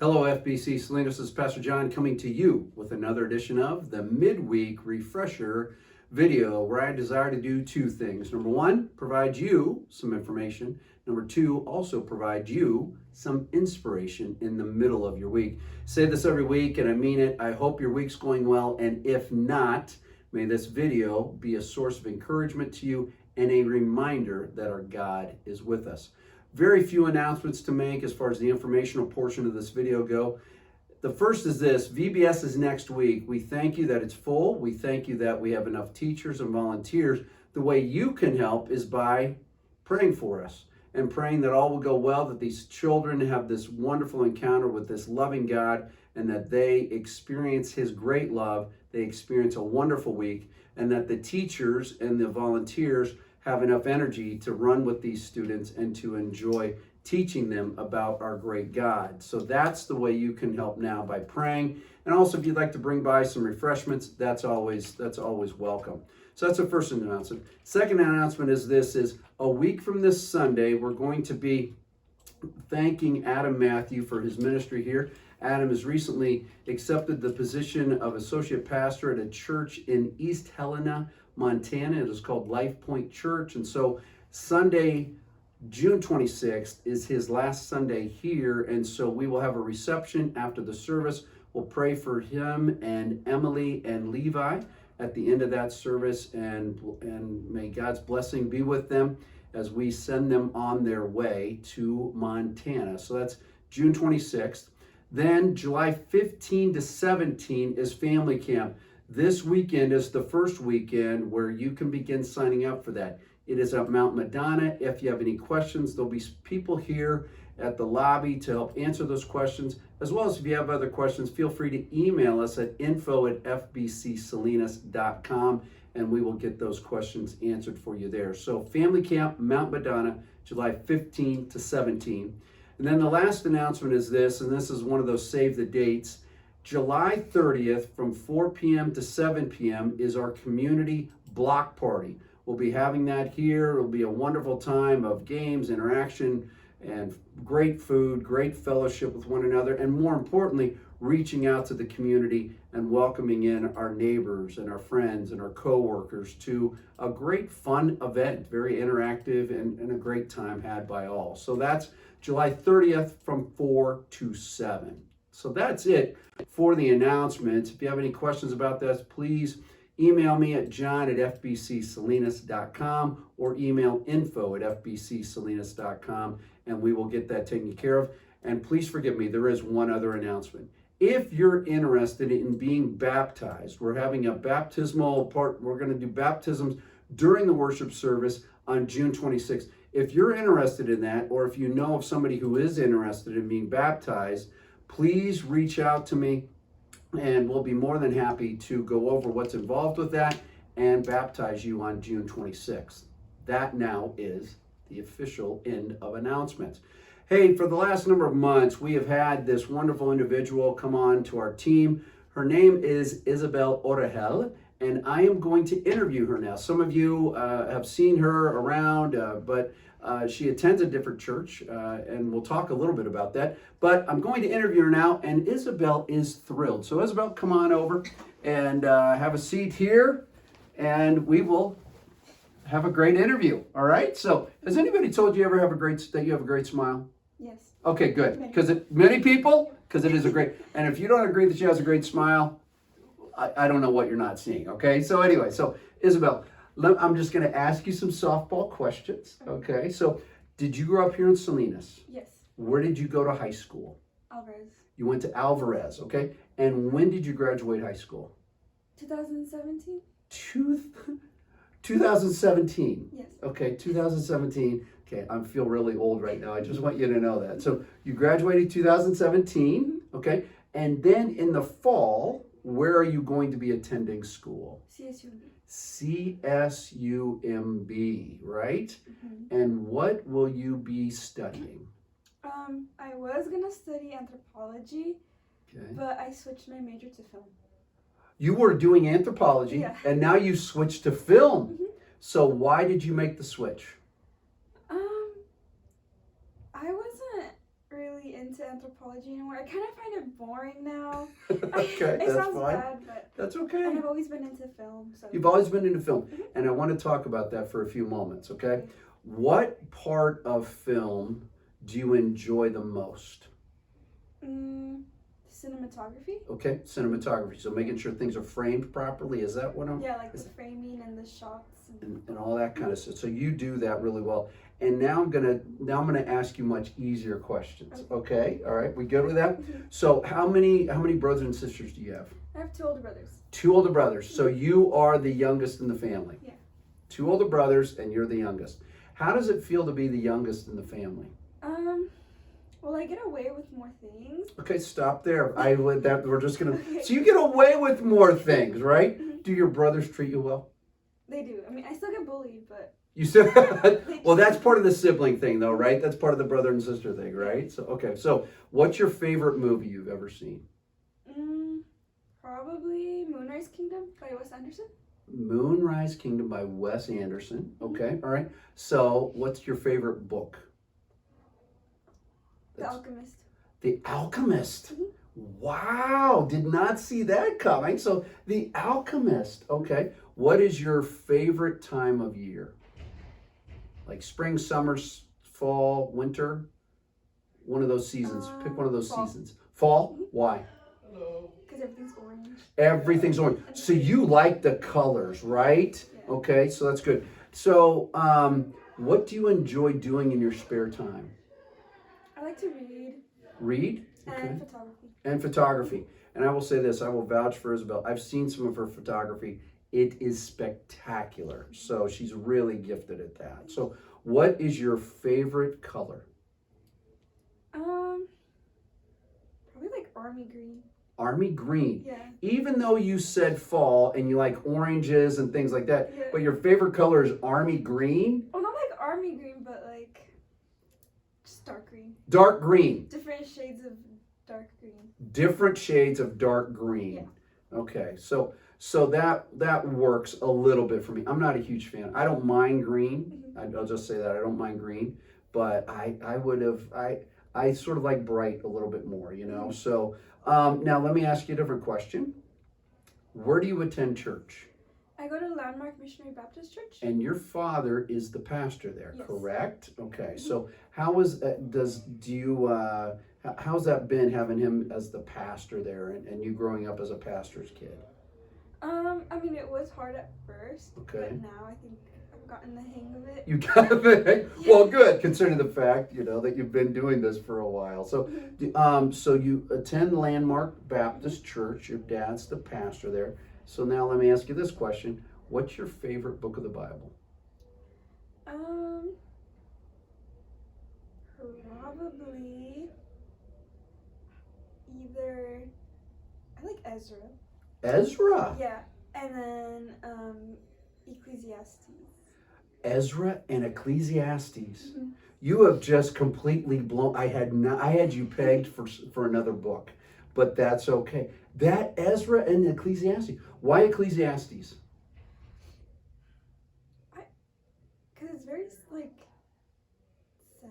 Hello, FBC Salinas. This is Pastor John coming to you with another edition of the Midweek Refresher video, where I desire to do two things. Number one, provide you some information. Number two, also provide you some inspiration in the middle of your week. Say this every week, and I mean it. I hope your week's going well, and if not, may this video be a source of encouragement to you and a reminder that our God is with us. Very few announcements to make as far as the informational portion of this video go. The first is this: VBS is next week. We thank you that it's full. We thank you that we have enough teachers and volunteers. The way you can help is by praying for us and praying that all will go well, that these children have this wonderful encounter with this loving God, and that they experience His great love, they experience a wonderful week, and that the teachers and the volunteers have enough energy to run with these students and to enjoy teaching them about our great God. So that's the way you can help now, by praying. And also, if you'd like to bring by some refreshments, that's always welcome. So that's the first announcement. Second announcement is this: is a week from this Sunday, we're going to be thanking Adam Matthew for his ministry here. Adam has recently accepted the position of associate pastor at a church in East Helena, Montana. It is called Life Point Church. And so Sunday, June 26th is his last Sunday here. And so we will have a reception after the service. We'll pray for him and Emily and Levi at the end of that service. And may God's blessing be with them as we send them on their way to Montana. So that's June 26th. Then July 15 to 17 is family camp. This weekend is the first weekend where you can begin signing up for that. It is at Mount Madonna. If you have any questions, there'll be people here at the lobby to help answer those questions, as well as if you have other questions, feel free to email us at info@fbcsalinas.com, and we will get those questions answered for you there. So family camp, Mount Madonna, July 15 to 17. And then the last announcement is this, and this is one of those save the dates. July 30th from 4 p.m. to 7 p.m. is our community block party. We'll be having that here. It'll be a wonderful time of games, interaction, and great food, great fellowship with one another, and more importantly, reaching out to the community and welcoming in our neighbors and our friends and our co-workers to a great fun event, very interactive and a great time had by all. So that's July 30th from 4 to 7. So that's it for the announcements. If you have any questions about this, please email me at john@fbcsalinas.com or email info@fbcsalinas.com, and we will get that taken care of. And please forgive me, there is one other announcement. If you're interested in being baptized, we're having a baptismal part. We're going to do baptisms during the worship service on June 26th. If you're interested in that, or if you know of somebody who is interested in being baptized, please reach out to me, and we'll be more than happy to go over what's involved with that and baptize you on June 26th. That now is the official end of announcements. Hey, for the last number of months, we have had this wonderful individual come on to our team. Her name is Isabel Orahel, and I am going to interview her now. Some of you have seen her around, but she attends a different church, and we'll talk a little bit about that. But I'm going to interview her now, and Isabel is thrilled. So Isabel, come on over and have a seat here, and we will have a great interview. All right? So has anybody told you that you have a great smile? Yes. Okay, good. Because many people, because it is a great, and if you don't agree that she has a great smile, I don't know what you're not seeing. Okay? So anyway, so Isabel, I'm just going to ask you some softball questions. Okay? So did you grow up here in Salinas? Yes. Where did you go to high school? Alvarez. You went to Alvarez, okay? And when did you graduate high school? 2017. 2017. Yes. Okay, 2017. Okay, I feel really old right now. I just want you to know that. So you graduated 2017, okay? And then in the fall, where are you going to be attending school? CSUMB. CSUMB, right? Mm-hmm. And what will you be studying? I was gonna study anthropology, Okay. but I switched my major to film. You were doing anthropology, Yeah. and now you switched to film. Mm-hmm. So why did you make the switch? I wasn't really into anthropology anymore. I kind of find it boring now. Okay, It that's sounds fine. bad, but That's okay. and I've always been into film. So You've always been into film, Mhm. and I want to talk about that for a few moments, okay? What part of film do you enjoy the most? Cinematography. Okay, cinematography. So making sure things are framed properly. Is that what I'm? Yeah, like the framing and the shots. And all that kind of stuff. So you do that really well. And now I'm gonna ask you much easier questions. Okay, all right, we good with that? So how many brothers and sisters do you have? I have 2 older brothers. 2 older brothers. So you are the youngest in the family. Yeah. 2 older brothers, and you're the youngest. How does it feel to be the youngest in the family? Well, I get away with more things. Okay, stop there. We're just gonna. Okay. So you get away with more things, right? Mhm. Do your brothers treat you well? They do. I mean, I still get bullied, but You still. Well, that's part of the sibling thing, though, right? That's part of the brother and sister thing, right? So okay. So what's your favorite movie you've ever seen? probably Moonrise Kingdom by Wes Anderson. Moonrise Kingdom by Wes Anderson. Okay, all right. So what's your favorite book? The Alchemist. The Alchemist. Mhm. Wow, did not see that coming. So, The Alchemist. Okay. What is your favorite time of year? Like spring, summer, fall, winter? One of those seasons. Pick one of those Fall. seasons. Fall? Why? Because everything's orange. Everything's orange. So you like the colors, right? Yeah. Okay, so that's good. So, what do you enjoy doing in your spare time? I like to read Read? and photography. And photography. And I will say this, I will vouch for Isabel. I've seen some of her photography. It is spectacular. So she's really gifted at that. So what is your favorite color? Probably like army green. Army green. Yeah. Even though you said fall and you like oranges and things like that, Yeah. but your favorite color is army green? Well, not like army green, but like just dark green. Dark green. Different shades of dark green. Different shades of dark green. Yeah. Okay, so that works a little bit for me. I'm not a huge fan. I don't mind green. I'll just say that I don't mind green, but I sort of like bright a little bit more, you know. So now let me ask you a different question. Where do you attend church? I go to Landmark Missionary Baptist Church. And your father is the pastor there, Yes. correct? Okay, so how's that been having him as the pastor there and you growing up as a pastor's kid? I mean, it was hard at first, Okay. but now I think I've gotten the hang of it. You got it. Well, good, considering the fact, you know, that you've been doing this for a while. So, so you attend Landmark Baptist Church. Your dad's the pastor there. So now let me ask you this question. What's your favorite book of the Bible? Probably either I like Ezra. Ezra. Yeah, and then Ecclesiastes. Ezra and Ecclesiastes. Mhm. You have just completely blown. I had you pegged for another book, but that's okay. That Ezra and Ecclesiastes. Why Ecclesiastes? Because it's very like sad.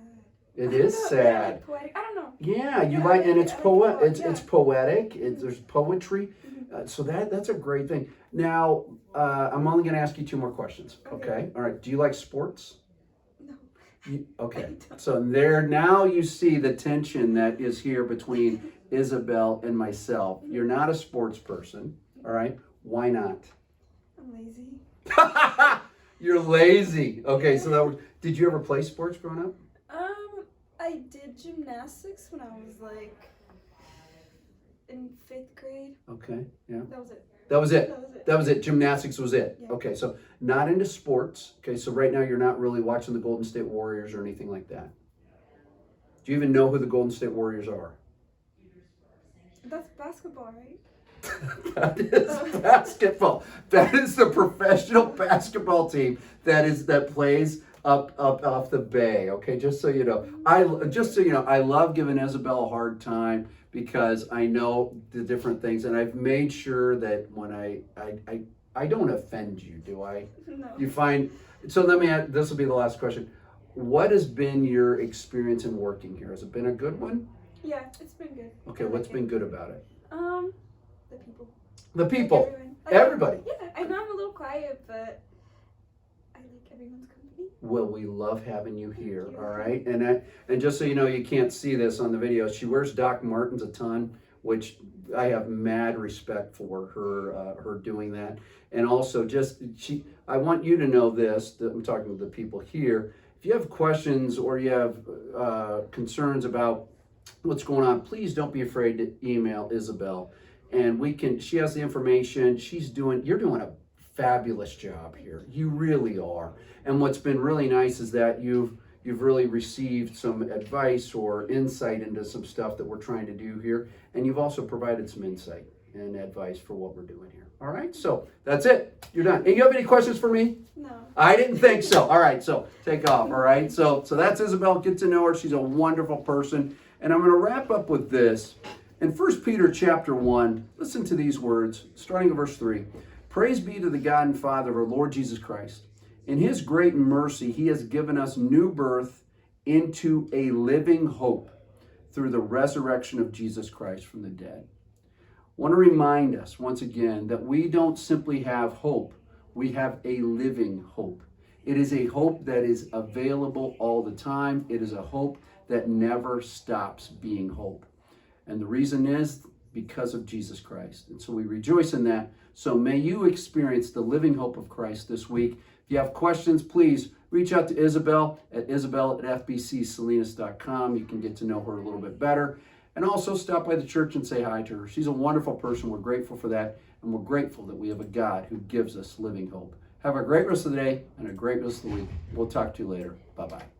It I is don't know, very, sad. like, poetic. I don't know. Yeah, you Yeah, like, I and like it's it. I like it a lot, it's poetic. There's poetry, Mhm. so that's a great thing. Now, I'm only going to ask you 2 more questions. Okay. All right. Do you like sports? No. Okay. I don't. So now you see the tension that is here between Isabel and myself. You're not a sports person. All right. Why not? I'm lazy. You're lazy. Okay. So did you ever play sports growing up? I did gymnastics when I was like in 5th grade. Okay. Yeah. That was it. That was it. That was it. That was it. Gymnastics was it. Yeah. Okay, so not into sports. Okay, so right now you're not really watching the Golden State Warriors or anything like that. Do you even know who the Golden State Warriors are? That's basketball, right? That is basketball. That is the professional basketball team that plays up off the bay. Okay, just so you know. I love giving Isabel a hard time because I know the different things, and I've made sure that when I don't offend you, do I? No. You find, so let me add, this will be the last question. What has been your experience in working here? Has it been a good one? Yeah, it's been good. Okay, I what's like been it. good about it? The people. The Like people. everyone. Like, Everybody. Yeah, I know I'm a little quiet, but I like everyone's company. Well, we love having you here, Thank you. all right? And just so you know, you can't see this on the video. She wears Doc Martens a ton, which I have mad respect for her doing that. And also, I want you to know this. That I'm talking to the people here. If you have questions or you have concerns about what's going on, please don't be afraid to email Isabel, and she has the information. You're doing a fabulous job here. You really are. And what's been really nice is that you've really received some advice or insight into some stuff that we're trying to do here, and you've also provided some insight and advice for what we're doing here. All right, so that's it. You're done. And you have any questions for me? No. I didn't think so. All right, so take off. All right, so that's Isabel. Get to know her. She's a wonderful person. And I'm going to wrap up with this. In 1 Peter chapter 1, listen to these words, starting at verse 3. Praise be to the God and Father of our Lord Jesus Christ. In his great mercy, he has given us new birth into a living hope through the resurrection of Jesus Christ from the dead. I want to remind us once again that we don't simply have hope, we have a living hope. It is a hope that is available all the time. It is a hope that never stops being hope. And the reason is because of Jesus Christ. And so we rejoice in that. So may you experience the living hope of Christ this week. If you have questions, please reach out to Isabel at isabel@fbcsalinas.com. You can get to know her a little bit better. And also stop by the church and say hi to her. She's a wonderful person. We're grateful for that. And we're grateful that we have a God who gives us living hope. Have a great rest of the day and a great rest of the week. We'll talk to you later. Bye-bye.